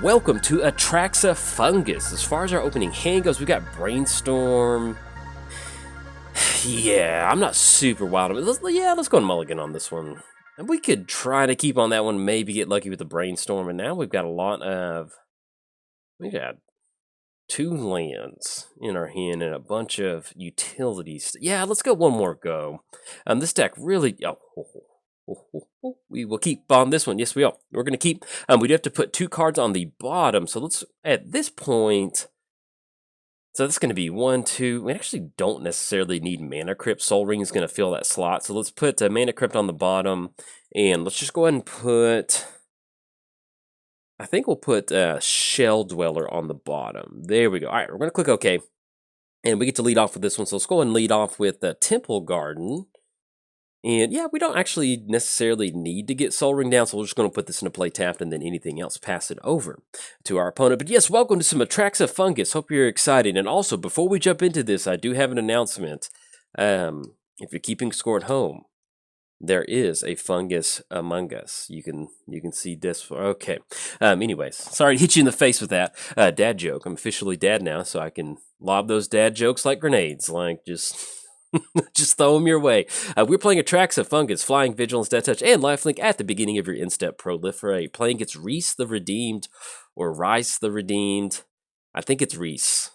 welcome to Atraxa Fungus. As far as our opening hand goes, we got Brainstorm. Yeah, I'm not super wild. Let's go on mulligan on this one. And we could try to keep on that one, maybe get lucky with the Brainstorm. And now we've got a lot of... We got 2 lands in our hand and a bunch of utilities. Yeah, let's go one more go. This deck really... we will keep on this one. Yes, we are. We're going to keep... we do have to put 2 cards on the bottom. So let's... At this point... So that's going to be 1, 2... We actually don't necessarily need Mana Crypt. Soul Ring is going to fill that slot. So let's put Mana Crypt on the bottom. And let's just go ahead and put... I think we'll put Shell Dweller on the bottom. There we go. All right, we're going to click OK. And we get to lead off with this one. So let's go ahead and lead off with Temple Garden. And yeah, we don't actually necessarily need to get Soul Ring down, so we're just going to put this into play tapped and then anything else pass it over to our opponent. But yes, welcome to some Atraxa Fungus. Hope you're excited. And also, before we jump into this, I do have an announcement. If you're keeping score at home, there is a fungus among us. You can see this. Okay. Anyways, sorry to hit you in the face with that dad joke. I'm officially dad now, so I can lob those dad jokes like grenades. Like just... Just throw them your way. We're playing Atraxa Fungus, Flying, Vigilance, Death Touch, and Lifelink at the beginning of your in-step Proliferate. Playing against Rhys the Redeemed, or Rhys the Redeemed. I think it's Rhys.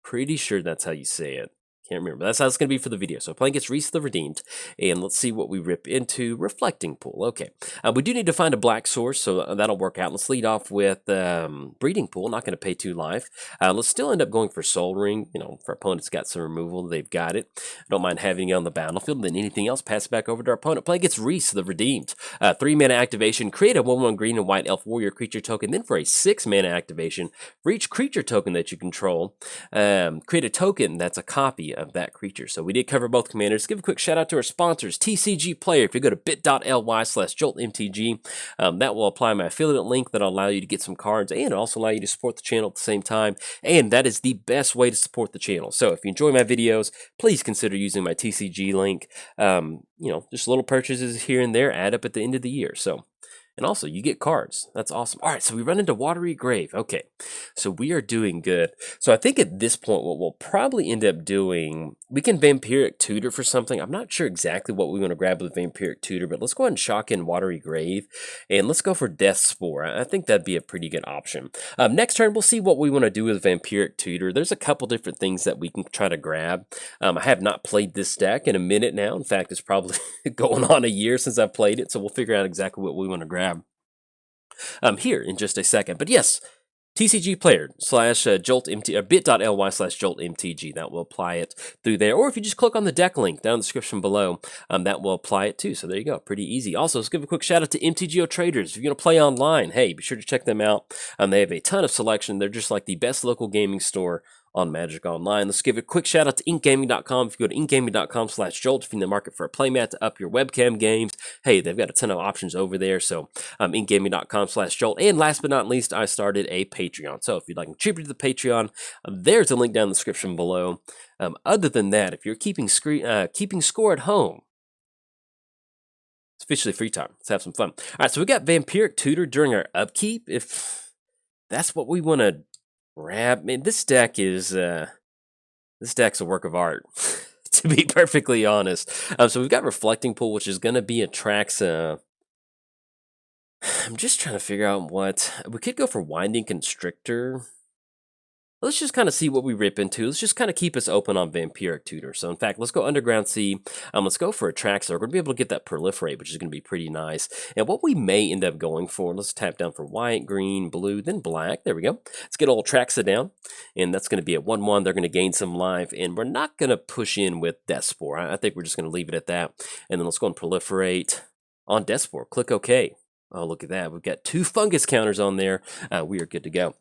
Pretty sure that's how you say it. Can't remember. That's how it's going to be for the video. So playing against Rhys the Redeemed, and let's see what we rip into. Reflecting Pool. Okay. We do need to find a black source, so that'll work out. Let's lead off with Breeding Pool. Not going to pay 2 life. Let's still end up going for Soul Ring. You know, if our opponent's got some removal, they've got it. Don't mind having it on the battlefield. Then anything else, pass it back over to our opponent. Play against Rhys the Redeemed. 3 mana activation. Create a 1/1 green and white elf warrior creature token. Then for a 6 mana activation, for each creature token that you control, create a token that's a copy of that creature. So we did cover both commanders. Give a quick shout out to our sponsors, TCG Player. If you go to bit.ly/Jolt MTG, that will apply my affiliate link that'll allow you to get some cards and also allow you to support the channel at the same time. And that is the best way to support the channel. So if you enjoy my videos, please consider using my TCG link. You know, just little purchases here and there add up at the end of the year. So. And also, you get cards. That's awesome. All right, so we run into Watery Grave. Okay, so we are doing good. So I think at this point, what we'll probably end up doing, we can Vampiric Tutor for something. I'm not sure exactly what we want to grab with Vampiric Tutor, but let's go ahead and shock in Watery Grave, and let's go for Death Spore. I think that'd be a pretty good option. Next turn, we'll see what we want to do with Vampiric Tutor. There's a couple different things that we can try to grab. I have not played this deck in a minute now. In fact, it's probably going on a year since I've played it, so we'll figure out exactly what we want to grab here in just a second. But yes, TCG Player /Jolt MTG, bit.ly/Jolt MTG. That will apply it through there. Or if you just click on the deck link down in the description below, that will apply it too. So there you go. Pretty easy. Also, let's give a quick shout out to MTGOTraders. If you're going to play online, hey, be sure to check them out. They have a ton of selection. They're just like the best local gaming store on Magic Online. Let's give a quick shout out to inkgaming.com. If you go to inkgaming.com/Jolt, if you're in the market for a playmat to up your webcam games, hey, they've got a ton of options over there. So inkgaming.com/Jolt. And last but not least, I started a Patreon. So if you'd like to contribute to the Patreon, there's a link down in the description below. Other than that, if you're keeping score at home, it's officially free time. Let's have some fun. All right, so we got Vampiric Tutor during our upkeep. If that's what we want to grab, man, this deck is this deck's a work of art, to be perfectly honest. So we've got Reflecting Pool, which is going to be Atraxa. I'm just trying to figure out what we could go for. Winding Constrictor. Let's just kind of see what we rip into. Let's just kind of keep us open on Vampiric Tutor. So in fact, let's go Underground Sea. Let's go for Atraxa. We're going to be able to get that Proliferate, which is going to be pretty nice. And what we may end up going for, let's tap down for white, green, blue, then black. There we go. Let's get old Atraxa down. And that's going to be a 1/1. They're going to gain some life. And we're not going to push in with Death Spore. I think we're just going to leave it at that. And then let's go and Proliferate on Death Spore. Click OK. Oh, look at that. We've got 2 fungus counters on there. We are good to go.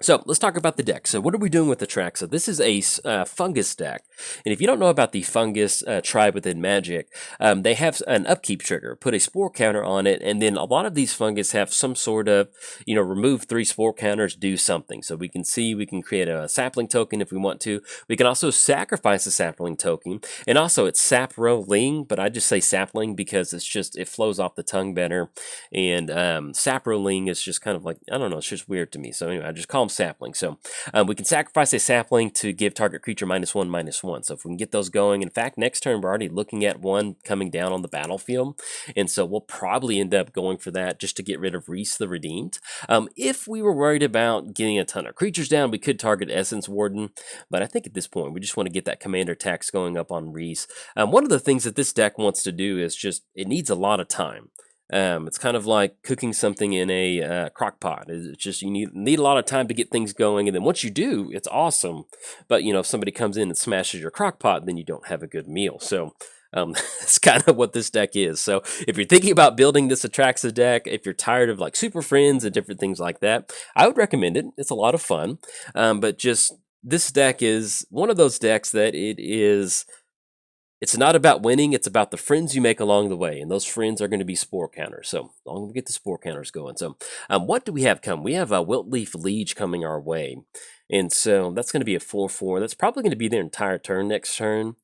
So let's talk about the deck. So what are we doing with Atraxa? This is a fungus deck. And if you don't know about the fungus tribe within Magic, they have an upkeep trigger. Put a spore counter on it, and then a lot of these fungus have some sort of, remove 3 spore counters, do something. So we can see we can create a sapling token if we want to. We can also sacrifice a sapling token. And also it's saproling, but I just say sapling because it flows off the tongue better. And saproling is just kind of like, I don't know, it's just weird to me. So anyway, I just call them sapling. So we can sacrifice a sapling to give target creature -1/-1. So if we can get those going, in fact, next turn we're already looking at one coming down on the battlefield, and so we'll probably end up going for that just to get rid of Rhys the Redeemed. If we were worried about getting a ton of creatures down, we could target Essence Warden, but I think at this point we just want to get that commander tax going up on Rhys. One of the things that this deck wants to do is it needs a lot of time. It's kind of like cooking something in a crock pot. It's just you need a lot of time to get things going, and then once you do, it's awesome. But if somebody comes in and smashes your crock pot, then you don't have a good meal. So that's kind of what this deck is. So if you're thinking about building this Atraxa deck, if you're tired of like Super Friends and different things like that, I would recommend it. It's a lot of fun, but just this deck is one of those decks that it's not about winning, it's about the friends you make along the way, and those friends are going to be spore counters. So long as we get the spore counters going. So what do we have come? We have a Wiltleaf Liege coming our way, and so that's going to be a 4/4. That's probably going to be their entire turn next turn.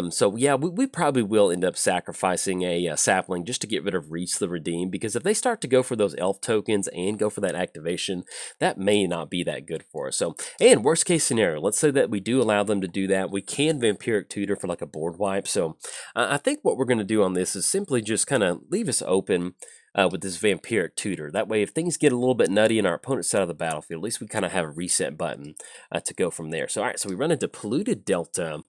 So yeah, we probably will end up sacrificing a sapling just to get rid of Rhys the Redeemed, because if they start to go for those elf tokens and go for that activation, that may not be that good for us. So, and worst case scenario, let's say that we do allow them to do that, we can Vampiric Tutor for like a board wipe. So I think what we're going to do on this is simply just kind of leave us open with this Vampiric Tutor. That way, if things get a little bit nutty in our opponent's side of the battlefield, at least we kind of have a reset button to go from there. So all right, so we run into Polluted Delta.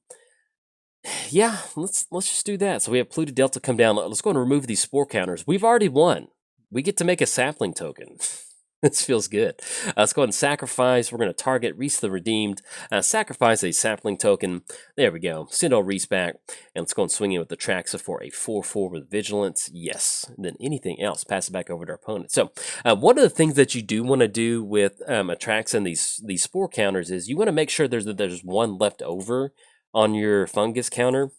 Yeah, let's just do that. So we have Polluted Delta come down. Let's go and remove these spore counters. We've already won. We get to make a sapling token. This feels good. Let's go ahead and sacrifice. We're going to target Rhys the Redeemed. Sacrifice a sapling token. There we go. Send all Rhys back. And let's go and swing in with the Atraxa for a 4/4 with Vigilance. Yes. And then anything else, pass it back over to our opponent. So one of the things that you do want to do with Atraxa and these spore counters is you want to make sure there's one left over on your fungus counter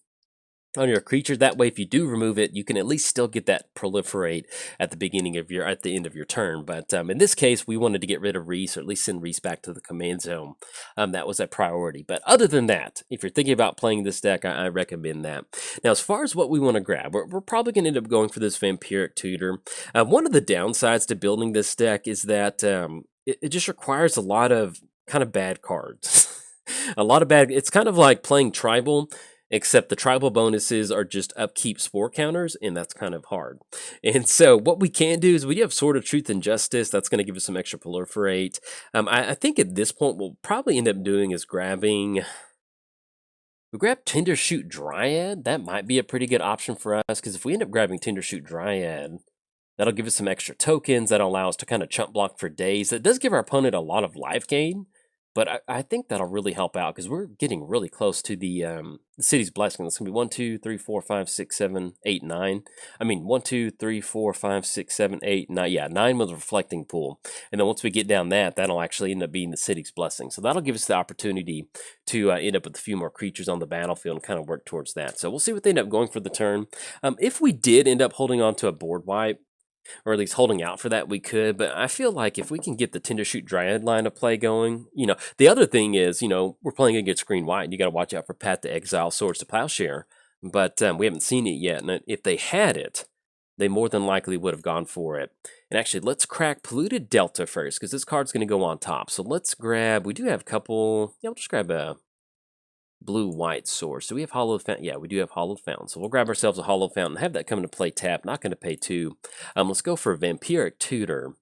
on your creature. That way, if you do remove it, you can at least still get that proliferate at the end of your turn. But in this case, we wanted to get rid of Rhys, or at least send Rhys back to the command zone. That was a priority. But other than that, if you're thinking about playing this deck, I recommend that. Now, as far as what we want to grab, we're probably going to end up going for this Vampiric Tutor. One of the downsides to building this deck is that it just requires a lot of kind of bad cards. A lot of bad. It's kind of like playing tribal, except the tribal bonuses are just upkeep spore counters, and that's kind of hard. And so what we can do is we have Sword of Truth and Justice. That's going to give us some extra proliferate. I think at this point we'll probably end up doing is we grab Tindershoot Dryad. That might be a pretty good option for us, because if we end up grabbing Tindershoot Dryad, that'll give us some extra tokens. That'll allow us to kind of chump block for days. That does give our opponent a lot of life gain. But I think that'll really help out, because we're getting really close to the city's blessing. It's going to be 1, 2, 3, 4, 5, 6, 7, 8, 9. I mean, 1, 2, 3, 4, 5, 6, 7, 8, 9. Yeah, 9 was a reflecting pool. And then once we get down that'll actually end up being the city's blessing. So that'll give us the opportunity to end up with a few more creatures on the battlefield and kind of work towards that. So we'll see what they end up going for the turn. If we did end up holding on to a board wipe, or at least holding out for that, we could. But I feel like if we can get the Tindershoot Dryad line of play going, the other thing is, we're playing against green white, and you got to watch out for Path to Exile, Swords to Plowshare. But we haven't seen it yet, and if they had it, they more than likely would have gone for it. And actually, let's crack Polluted Delta first, because this card's going to go on top. So let's grab. We do have a couple. Yeah, we'll just grab a blue-white source. So we have Hollowed Fountain. Yeah, we do have Hollowed Fountain. So we'll grab ourselves a Hollowed Fountain, have that come into play tap. Not going to pay 2. Let's go for a Vampiric Tutor.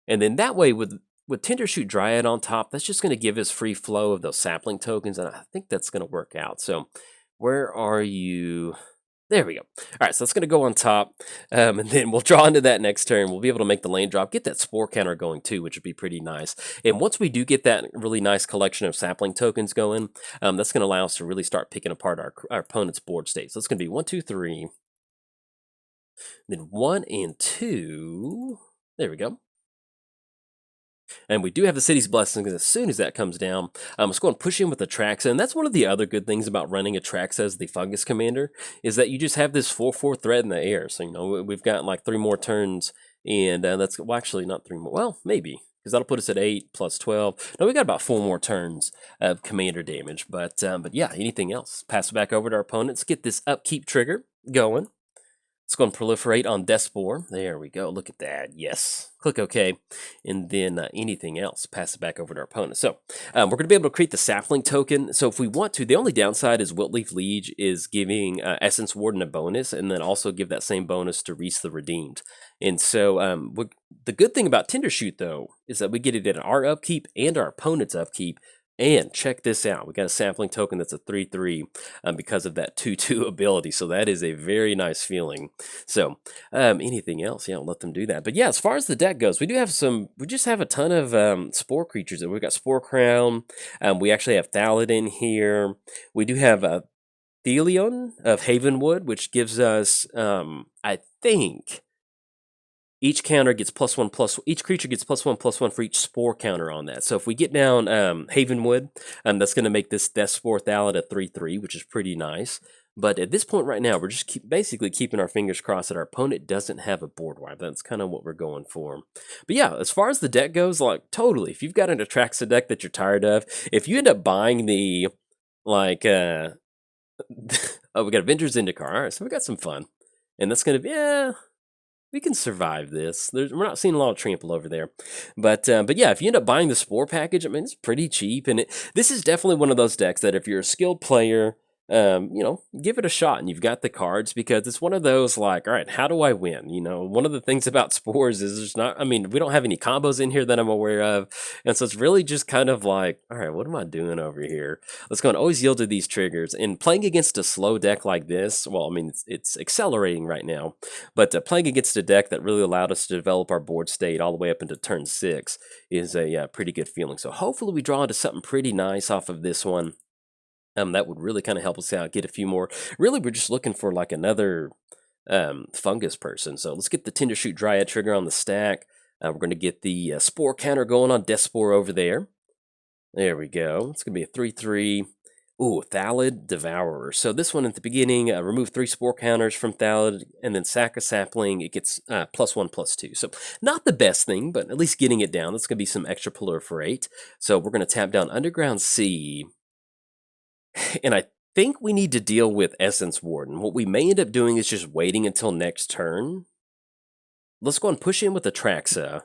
And then that way, with Tindershoot Dryad on top, that's just going to give us free flow of those sapling tokens, and I think that's going to work out. So where are you? There we go. All right, so that's going to go on top, and then we'll draw into that next turn. We'll be able to make the lane drop, get that spore counter going too, which would be pretty nice. And once we do get that really nice collection of sapling tokens going, that's going to allow us to really start picking apart our opponent's board state. So it's going to be 1, 2, 3, then 1 and 2. There we go. And we do have the City's Blessing as soon as that comes down. Let's go and push in with Atraxa. And that's one of the other good things about running Atraxa as the Fungus Commander, is that you just have this 4/4 threat in the air. So, you know, we've got like 3 more turns, and that's, well, actually not 3 more. Well, maybe, because that'll put us at 8 plus 12. No, we got about 4 more turns of commander damage. But yeah, anything else? Pass it back over to our opponents. Get this upkeep trigger going. It's going to proliferate on Death Spore. There we go. Look at that. Yes. Click OK. And then anything else, pass it back over to our opponent. So we're going to be able to create the sapling token. So if we want to, the only downside is Wiltleaf Liege is giving Essence Warden a bonus, and then also give that same bonus to Rhys the Redeemed. And so the good thing about Tindershoot, though, is that we get it in our upkeep and our opponent's upkeep. And check this out. We got a sapling token that's a 3/3 because of that 2/2 ability. So that is a very nice feeling. So anything else? Yeah, I'll let them do that. But yeah, as far as the deck goes, we just have a ton of spore creatures. We've got Spore Crown. We actually have Thaladin here. We do have a Thelion of Havenwood, which gives us, I think, each creature gets +1/+1 for each spore counter on that. So if we get down Havenwood, that's going to make this Death Spore Thalid a 3/3, which is pretty nice. But at this point right now, we're just basically keeping our fingers crossed that our opponent doesn't have a board wipe. That's kind of what we're going for. But yeah, as far as the deck goes, like, totally, if you've got an Atraxa deck that you're tired of, if you end up buying the, like, oh, we got Avengers Zendikar. All right, so we got some fun. And that's going to be, we can survive this. We're not seeing a lot of trample over there. But yeah, if you end up buying the Spore package, I mean, it's pretty cheap. And this is definitely one of those decks that if you're a skilled player, you know, give it a shot and you've got the cards, because it's one of those like, all right, how do I win? You know, one of the things about Spores is there's not, I mean, we don't have any combos in here that I'm aware of. And so it's really just kind of like, all right, what am I doing over here? Let's go and always yield to these triggers. And playing against a slow deck like this, well, I mean, it's accelerating right now, but playing against a deck that really allowed us to develop our board state all the way up into turn 6 is a pretty good feeling. So hopefully we draw into something pretty nice off of this one. That would really kind of help us out, get a few more. Really, we're just looking for like another fungus person. So let's get the Tindershoot Dryad trigger on the stack. We're going to get the spore counter going on Death Spore over there. There we go. It's going to be a 3/3. Ooh, Thalid Devourer. So this one at the beginning, remove 3 spore counters from Thalid, and then sack a sapling. It gets +1/+2. So not the best thing, but at least getting it down. That's going to be some extra proliferate. So we're going to tap down Underground Sea. And I think we need to deal with Essence Warden. What we may end up doing is just waiting until next turn. Let's go and push in with Atraxa.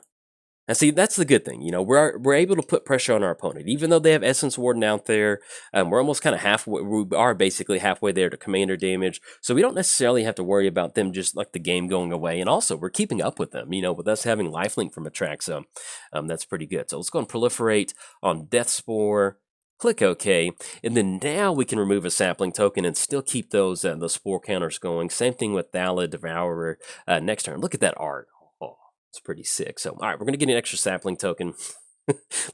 And see, that's the good thing. You know, we're able to put pressure on our opponent. Even though they have Essence Warden out there, we're almost kind of halfway, we are basically halfway there to commander damage. So we don't necessarily have to worry about them just like the game going away. And also, we're keeping up with them, you know, with us having lifelink from Atraxa. That's pretty good. So let's go and proliferate on Death Spore. Click OK, and then now we can remove a sapling token and still keep those spore counters going. Same thing with Thalid Devourer next turn. Look at that art. Oh, it's pretty sick. So, all right, we're going to get an extra sapling token.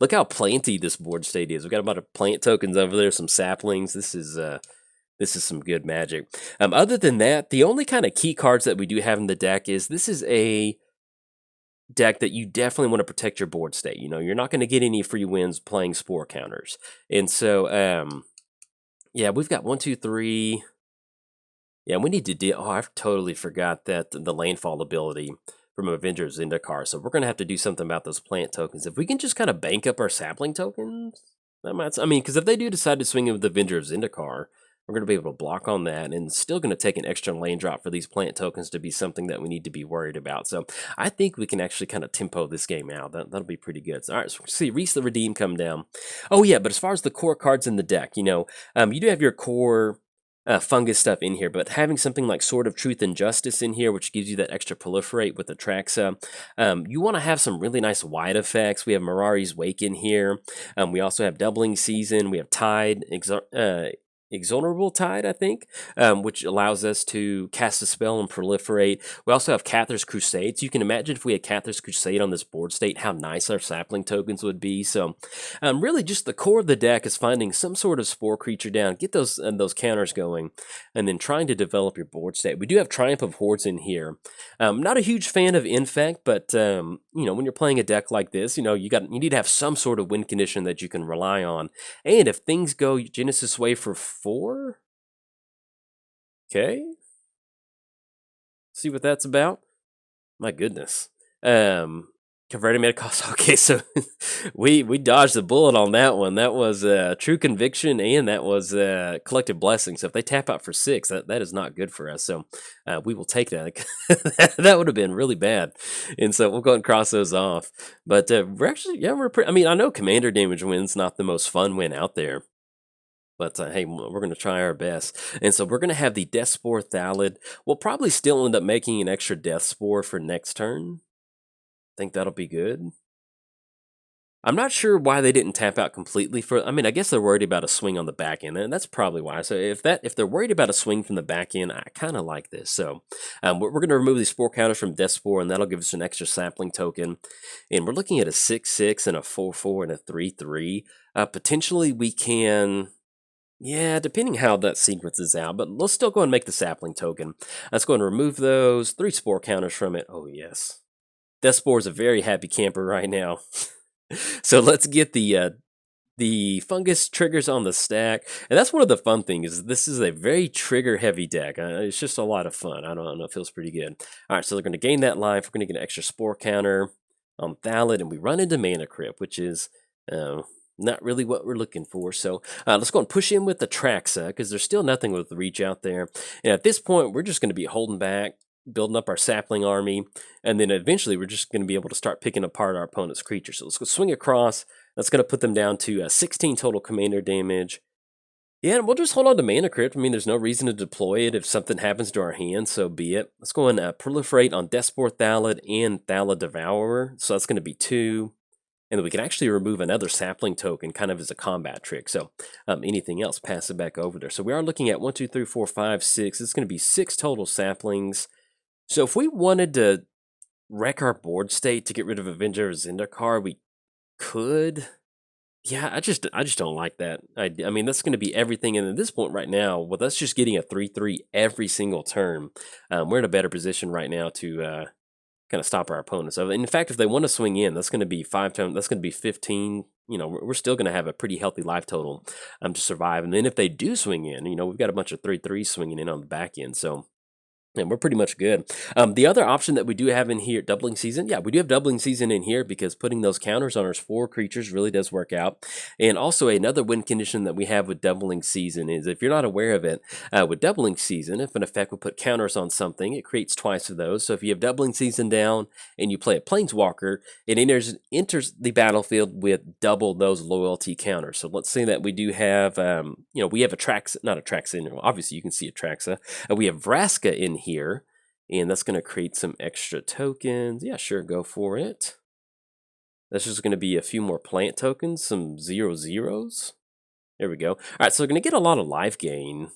Look how planty this board state is. We've got a bunch of plant tokens over there, some saplings. This is some good magic. Other than that, the only kind of key cards that we do have in the deck is this is a deck that you definitely want to protect your board state. You know, you're not going to get any free wins playing spore counters. And so, yeah, we've got 1, 2, 3. Yeah, we need to deal. Oh, I totally forgot that the landfall ability from Avengers Zendikar. So we're going to have to do something about those plant tokens. If we can just kind of bank up our sapling tokens, that might, I mean, because if they do decide to swing in with the Avengers Zendikar, we're going to be able to block on that, and it's still going to take an extra lane drop for these plant tokens to be something that we need to be worried about. So I think we can actually kind of tempo this game out. That'll be pretty good. So, all right, so we'll see Rhys the Redeem come down. Oh yeah, but as far as the core cards in the deck, you know, you do have your core fungus stuff in here, but having something like Sword of Truth and Justice in here, which gives you that extra proliferate with Atraxa, you want to have some really nice wide effects. We have Mirari's Wake in here. We also have Doubling Season. We have Tide, Exorable Tide, I think, which allows us to cast a spell and proliferate. We also have Cathar's Crusade. So you can imagine if we had Cathar's Crusade on this board state, how nice our sapling tokens would be. So really just the core of the deck is finding some sort of spore creature down, get those counters going, and then trying to develop your board state. We do have Triumph of Hordes in here. Not a huge fan of Infect, but you know, when you're playing a deck like this, you know, you need to have some sort of win condition that you can rely on. And if things go Genesis way for 4, okay, see what that's about. My goodness. Converting meta cost. Okay, so we dodged the bullet on that one. That was True Conviction, and that was Collective Blessing. So if they tap out for 6, that is not good for us. So we will take that. That would have been really bad, and so we'll go ahead and cross those off. But we're actually, yeah, we're pretty. I mean, I know Commander Damage Win's not the most fun win out there. But hey, we're going to try our best. And so we're going to have the Death Spore Thallid. We'll probably still end up making an extra Death Spore for next turn. Think that'll be good. I'm not sure why they didn't tap out completely for. I mean, I guess they're worried about a swing on the back end, and that's probably why. So if they're worried about a swing from the back end, I kind of like this. So we're going to remove these spore counters from Death Spore, and that'll give us an extra sapling token. And we're looking at a 6/6 and a 4/4 and a 3/3. Potentially we can. Yeah, depending how that sequence is out, but let's still go and make the sapling token. Let's go and remove those 3 spore counters from it. Oh yes, Death Spore is a very happy camper right now. So let's get the fungus triggers on the stack, and that's one of the fun things. Is this is a very trigger heavy deck. It's just a lot of fun. I don't know, it feels pretty good. All right, so they're going to gain that life. We're going to get an extra spore counter on Thallid, and we run into Mana Crypt, which is not really what we're looking for. So let's go and push in with the Atraxa, because there's still nothing with the reach out there. And at this point, we're just going to be holding back, building up our sapling army, and then eventually we're just going to be able to start picking apart our opponent's creatures. So let's go swing across. That's going to put them down to 16 total commander damage. Yeah, and we'll just hold on to Mana Crypt. I mean, there's no reason to deploy it. If something happens to our hand, so be it. Let's go and proliferate on Death Spore Thallid and Thallid Devourer. So that's going to be 2. And then we can actually remove another sapling token kind of as a combat trick. So anything else, pass it back over there. So we are looking at 1, 2, 3, 4, 5, 6. It's going to be 6 total saplings. So if we wanted to wreck our board state to get rid of Avenger or Zendikar, we could. Yeah, I just don't like that. I mean, that's going to be everything. And at this point right now, with us just getting a 3/3 every single turn, we're in a better position right now to kind of stop our opponents. So in fact, if they want to swing in, that's going to be 5 times. That's going to be 15. You know, we're still going to have a pretty healthy life total to survive. And then if they do swing in, you know, we've got a bunch of 3/3s swinging in on the back end. So. And we're pretty much good. The other option that we do have in here, Doubling Season. Yeah, we do have Doubling Season in here because putting those counters on our 4 creatures really does work out. And also another win condition that we have with Doubling Season is, if you're not aware of it, with Doubling Season, if an effect will put counters on something, it creates twice of those. So if you have Doubling Season down and you play a Planeswalker, it enters the battlefield with double those loyalty counters. So let's say that we do have, you know, we have Atraxa, not Atraxa, obviously you can see Atraxa. We have Vraska in here, and that's going to create some extra tokens. Yeah, sure, go for it. That's just going to be a few more plant tokens, some 0/0s. There we go. All right, so we're going to get a lot of life gain.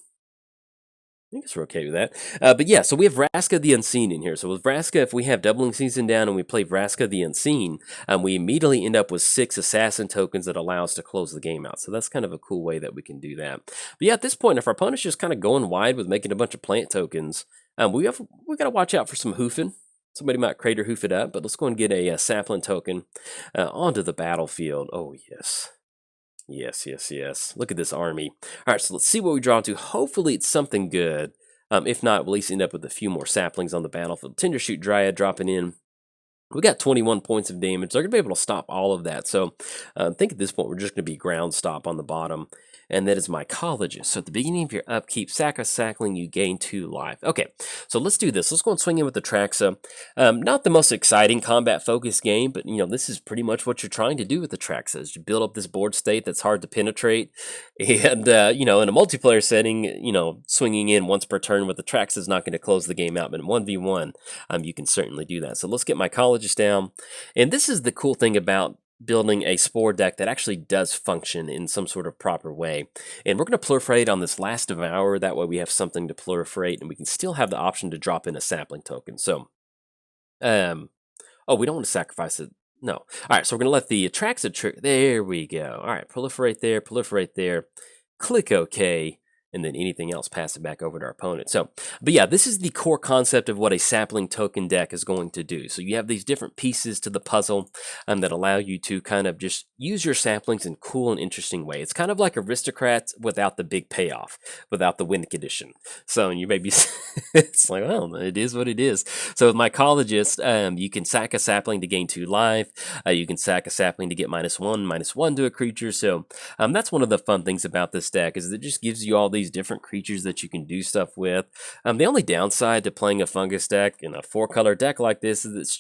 I guess we're okay with that. But yeah, so we have Vraska the Unseen in here. So with Vraska, if we have Doubling Season down and we play Vraska the Unseen, we immediately end up with 6 assassin tokens that allow us to close the game out. So that's kind of a cool way that we can do that. But yeah, at this point, if our opponent's just kind of going wide with making a bunch of plant tokens, we got to watch out for some hoofing. Somebody might crater hoof it up, but let's go and get a sapling token onto the battlefield. Oh, yes. Yes, yes, yes. Look at this army. All right, so let's see what we draw into. Hopefully it's something good. If not, we'll at least end up with a few more saplings on the battlefield. Tindershoot Dryad dropping in. We got 21 points of damage. They're going to be able to stop all of that. So I think at this point we're just going to be ground stop on the bottom. And that is Mycologist. So at the beginning of your upkeep, sack a sapling, you gain 2 life. Okay, so let's do this. Let's go and swing in with the Atraxa. Not the most exciting combat-focused game, but you know, this is pretty much what you're trying to do with the Atraxa, is you build up this board state that's hard to penetrate. And, you know, in a multiplayer setting, you know, swinging in once per turn with the Atraxa is not going to close the game out, but in 1v1, you can certainly do that. So let's get Mycologist down. And this is the cool thing about building a spore deck that actually does function in some sort of proper way. And we're going to proliferate on this last Devour. That way we have something to proliferate, and we can still have the option to drop in a sapling token. So, oh, we don't want to sacrifice it. No. All right, so we're going to let the Atraxa trick. There we go. All right, proliferate there. Click OK. And then anything else, pass it back over to our opponent. So, but yeah, this is the core concept of what a sapling token deck is going to do. So you have these different pieces to the puzzle that allow you to kind of just use your saplings in a cool and interesting way. It's kind of like Aristocrats without the big payoff, without the win condition. So you may be, it's like, well, it is what it is. So with Mycologist, you can sack a sapling to gain 2 life. You can sack a sapling to get -1/-1 to a creature. So that's one of the fun things about this deck, is it just gives you all these different creatures that you can do stuff with. The only downside to playing a fungus deck in a 4-color deck like this is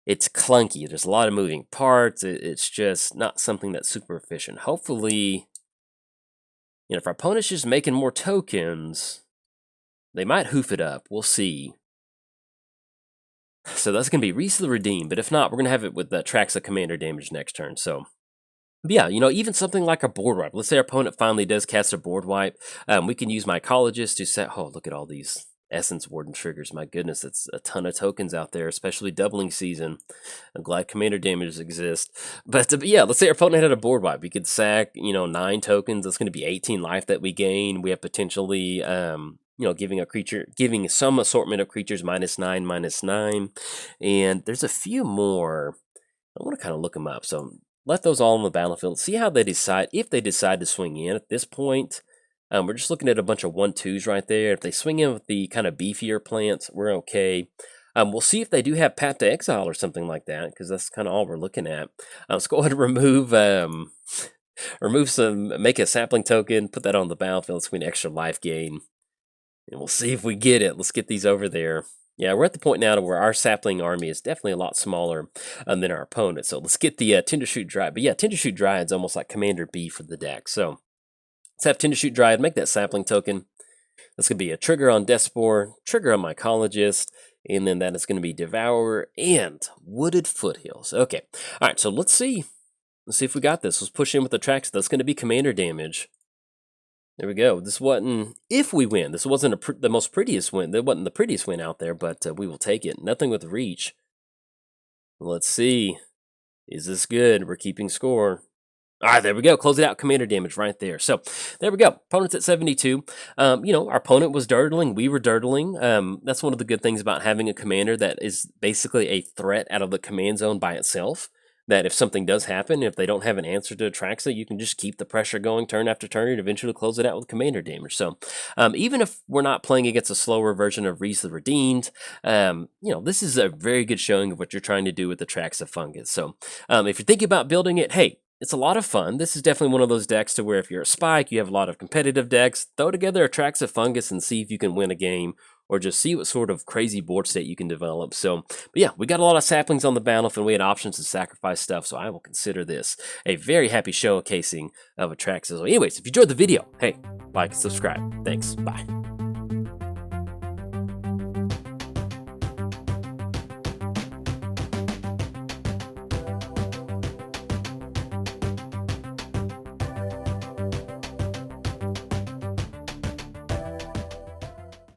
it's clunky. There's a lot of moving parts. It's just not something that's super efficient. Hopefully, if our opponent's just making more tokens, they might hoof it up. We'll see. So that's going to be Rhys the Redeemed, but if not, we're going to have it with the Atraxa commander damage next turn. So but yeah, even something like a board wipe. Let's say our opponent finally does cast a board wipe. We can use Mycologist to set. Oh, look at all these Essence Warden triggers. My goodness, it's a ton of tokens out there, especially doubling season. I'm glad commander damages exist. But yeah, let's say our opponent had a board wipe. We could sack, 9 tokens. That's going to be 18 life that we gain. We have potentially, giving some assortment of creatures -9/-9. And there's a few more. I want to kind of look them up. So let those all on the battlefield. See how they decide, if they decide to swing in at this point. We're just looking at a bunch of 1/2s right there. If they swing in with the kind of beefier plants, we're okay. We'll see if they do have Path to Exile or something like that, because that's kind of all we're looking at. Let's go ahead and remove make a sapling token, put that on the battlefield so we get extra life gain. And we'll see if we get it. Let's get these over there. Yeah, we're at the point now to where our sapling army is definitely a lot smaller than our opponent. So let's get the Tindershoot Dryad. But yeah, Tindershoot Dryad's almost like Commander B for the deck. So let's have Tindershoot Dryad, make that sapling token. That's going to be a trigger on Deathspore, trigger on Mycologist, and then that is going to be Devourer and Wooded Foothills. Okay, all right, so let's see. Let's see if we got this. Let's push in with the Atraxa. That's going to be commander damage. There we go. This wasn't, if we win, this wasn't the most prettiest win. That wasn't the prettiest win out there, but we will take it. Nothing with reach. Let's see. Is this good? We're keeping score. All right, there we go. Close it out. Commander damage right there. So there we go. Opponent's at 72. Our opponent was dirtling. We were dirtling. That's one of the good things about having a commander that is basically a threat out of the command zone by itself. That if something does happen, if they don't have an answer to Atraxa, you can just keep the pressure going turn after turn and eventually close it out with commander damage. So even if we're not playing against a slower version of Rhys the Redeemed, this is a very good showing of what you're trying to do with the Atraxa fungus. So if you're thinking about building it, hey, it's a lot of fun. This is definitely one of those decks to where if you're a spike, you have a lot of competitive decks, throw together a Atraxa fungus and see if you can win a game, or just see what sort of crazy board state you can develop. So, but yeah, we got a lot of saplings on the battlefield. We had options to sacrifice stuff, so I will consider this a very happy showcasing of Atraxa. So anyways, if you enjoyed the video, hey, like and subscribe. Thanks. Bye.